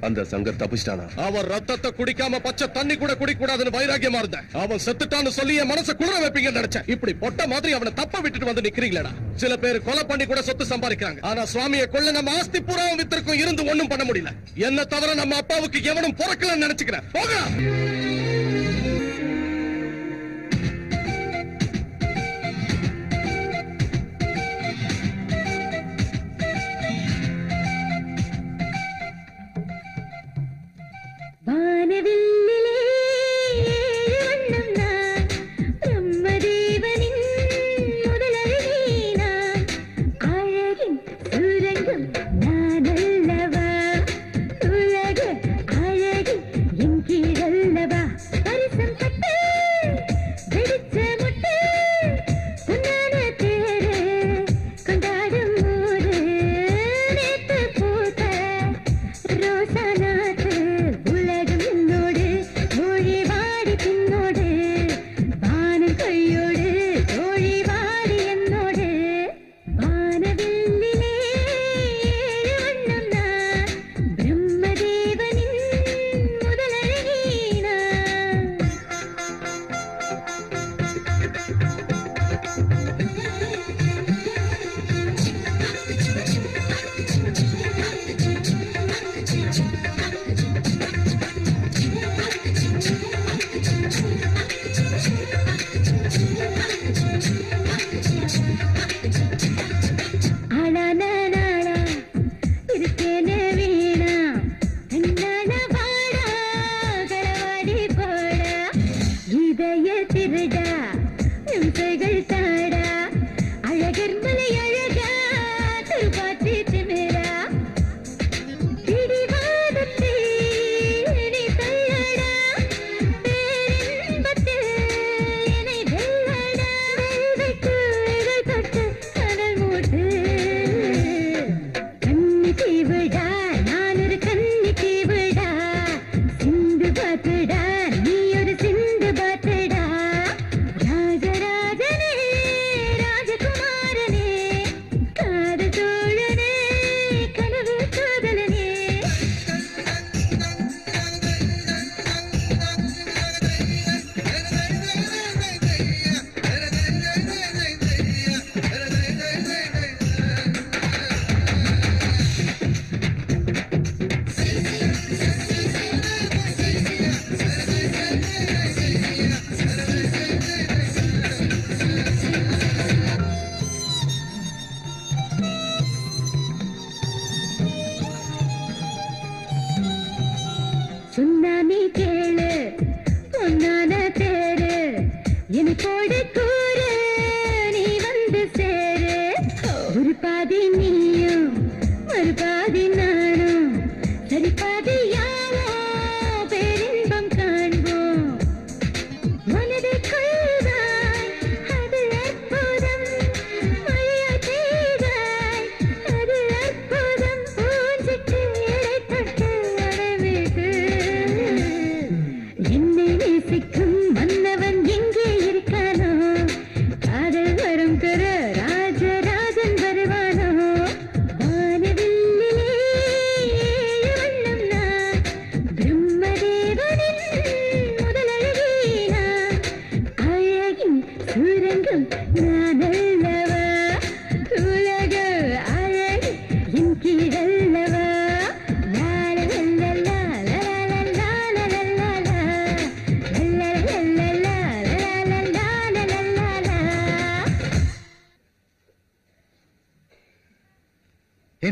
அந்த சங்கர் தப்பிச்சிட்டானா? அவன் ரத்தத்தை குடிக்காம பச்சை தண்ணி கூட குடிக்க கூடாதுன்னு வைராகியமா இருந்த அவன் செத்துட்டான்னு சொல்லி என் மனசை குளிர வைப்பீங்கன்னு நினைச்சேன். இப்படி பொட்ட மாதிரி அவனை தப்ப விட்டுட்டு வந்து நிக்கிறீங்களா? சில பேர் கொலை பண்ணி கூட சொத்து சம்பாதிக்கிறாங்க. ஆனா சுவாமியை கொள்ள நம்ம ஆஸ்தி பூராவும் வித்திருக்கும் இருந்து ஒண்ணும் பண்ண முடியல. என்ன தவிர நம்ம அப்பாவுக்கு எவனும் பிறக்கலன்னு நினைச்சுக்கிறேன். போக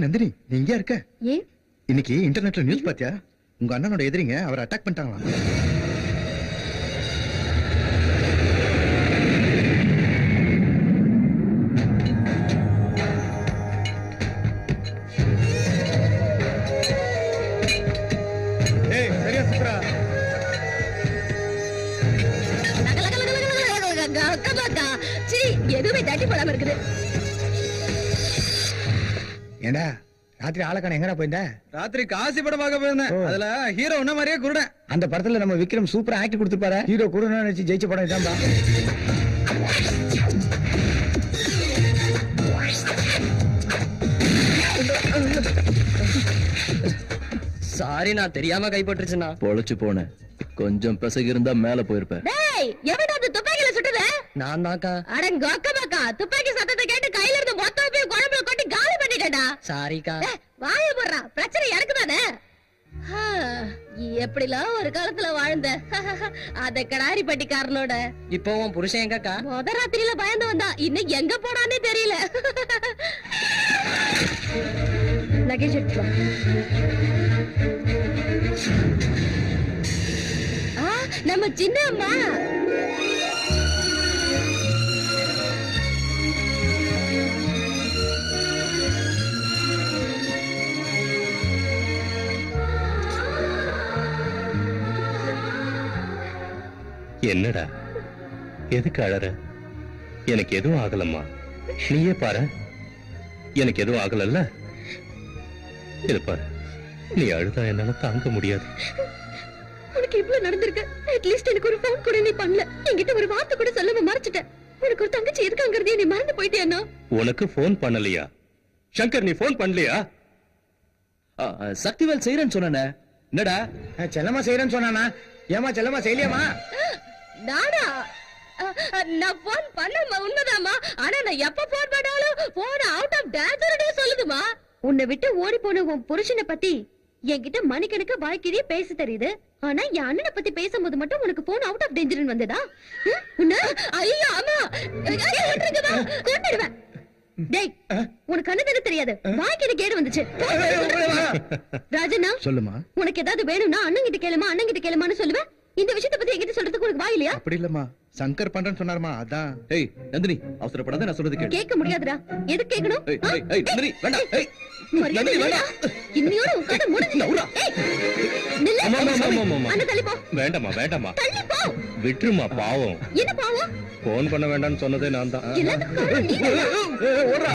நந்தினி, நீ இங்க இருக்க? இன்னைக்கு இன்டர்நெட்ல நியூஸ் பாத்தியா? உங்க அண்ணனோட எதிரிங்க அவரை அட்டாக் பண்ணிட்டாங்களாம். எதுவுமே தட்டி போடாம இருக்குது. ஏண்டா ராத்திரி ஆளக்கான எங்கடா போயிருந்த? ராத்திரி காசி படம் பார்க்க போயிருந்தேன். அதுல ஹீரோ உன்ன மாதிரியே குருடன். அந்த படத்துல நம்ம விக்ரம் சூப்பரா ஆக்ட் கொடுத்துப்பாரு. ஹீரோ குருடன் நினைச்சு ஜெயிச்ச படம் இதான்பா. சாரி நான் தெரியாம கைப்பற்றுச்சுண்ணா. பொழைச்சு போனேன். கொஞ்சம் பிசகு இருந்தா மேல போயிருப்பேன். டேய் எவன்டா அந்த துப்பாக்கில சுட்டது? நான் தான்க்கா. அடங்க அக்கமாக்கா துப்பாக்கி சத்தத்தை கேட்டு கையில இருந்து மொத்த போய் குழம்புல கொட்டி காலி பண்ணிட்டேன்டா. சாரிக்கா. வாய போடுறா பிரச்சனை எனக்கு தானே. எப்படிலாம் ஒரு காலத்துல வாழ்ந்த அத கடாரி பட்டிக்காரனோட. இப்போ உன் புருஷன் எங்கக்கா? முத ராத்திரியில பயந்து வந்தா இன்னும் எங்க போனானே தெரியல. லக்கேஜ் எடுத்து வா. நம்ம சின்ன அம்மா. என்னடா எதுக்கு அழற? எனக்கு எதுவும் ஆகலம்மா, நீயே பாரு. எனக்கு எதுவும் ஆகலல்ல. இது பாரு, நீ அழுதா என்னால தாங்க முடியாது. உனக்கு இவ்வளவு நடந்திருக்கு. அட்லீஸ்ட் எனக்கு ஒரு ஃபோன் கூட நீ பண்ணல. என்கிட்ட ஒரு வார்த்தை கூட சொல்லாம மறைச்சிட்ட. உனக்கு ஒரு தங்கச்சி இருக்காங்கறதே நீ மறந்து போயிட்டியானோ? உனக்கு போன் பண்ணலையா? சங்கர், நீ போன் பண்ணலையா? சக்திவேல் செய்யறேன்னு சொன்னே. என்னடா செல்லமா செய்யறேன்னு சொன்னானா? ஏமா செல்லமா செய்யலையாமா? நானா? நான் போன் பண்ணமா உண்மைதாமா. ஆனா நான் எப்ப போன் பண்ணாலும் போன் அவுட் ஆஃப் டேஞ்சர்னே சொல்லுதுமா. உன்னை விட்டு ஓடி போன உன் புருஷனை பத்தி என்கிட்ட மணிக்கணக்கு வாய்க்கிறியே பேச தெரியுது. ஆனா என் அண்ணனை பத்தி பேசும்போது மட்டும் உனக்கு போன் அவுட் ஆஃப் டேஞ்சர்னு வந்ததா? ஐயோ ஆமா, கொண்டுடுவேன். டேய் உனக்கு கண்ணு தானே தெரியாது. வாய்க்கு கேடு வந்துச்சு. ராஜண்ணா சொல்லுமா. உனக்கு ஏதாவது வேணும்னா அண்ணன் கிட்ட கேளுமா, அண்ணன் கிட்ட கேளுமான்னு சொல்லுவேன். இந்த விஷயத்தை பத்தி என்கிட்ட சொல்றதுக்கு உனக்கு வாய் இல்லையா? அப்படி இல்லம்மா, சங்கர் பண்றேன்னு சொன்னாருமா, அதான். ஏய் நந்தினி, அவசரப்படாத, நான் சொல்றது கேளு. கேட்க முடியாதுடா. எதுக்கு கேட்கணும்? ஏய் ஏய் ஏய் நந்தினி வேண்டாம். ஏய் மரியாதை நந்தினி இல்லடா. இன்னையோட உன் கதை முடிஞ்சு. ஏய் நில்லு. ஆமா, ஆமா, ஆமா, ஆமா, ஆமா. அண்ணா தள்ளி போ. வேண்டாமா வேண்டாமா, தள்ளி போ. விட்டுருமா, பாவம். என்ன பாவம்? போன் பண்ண வேண்டாம்னு சொன்னதே நான் தான். எல்லாத்துக்கும் காரணம் நீ தானா?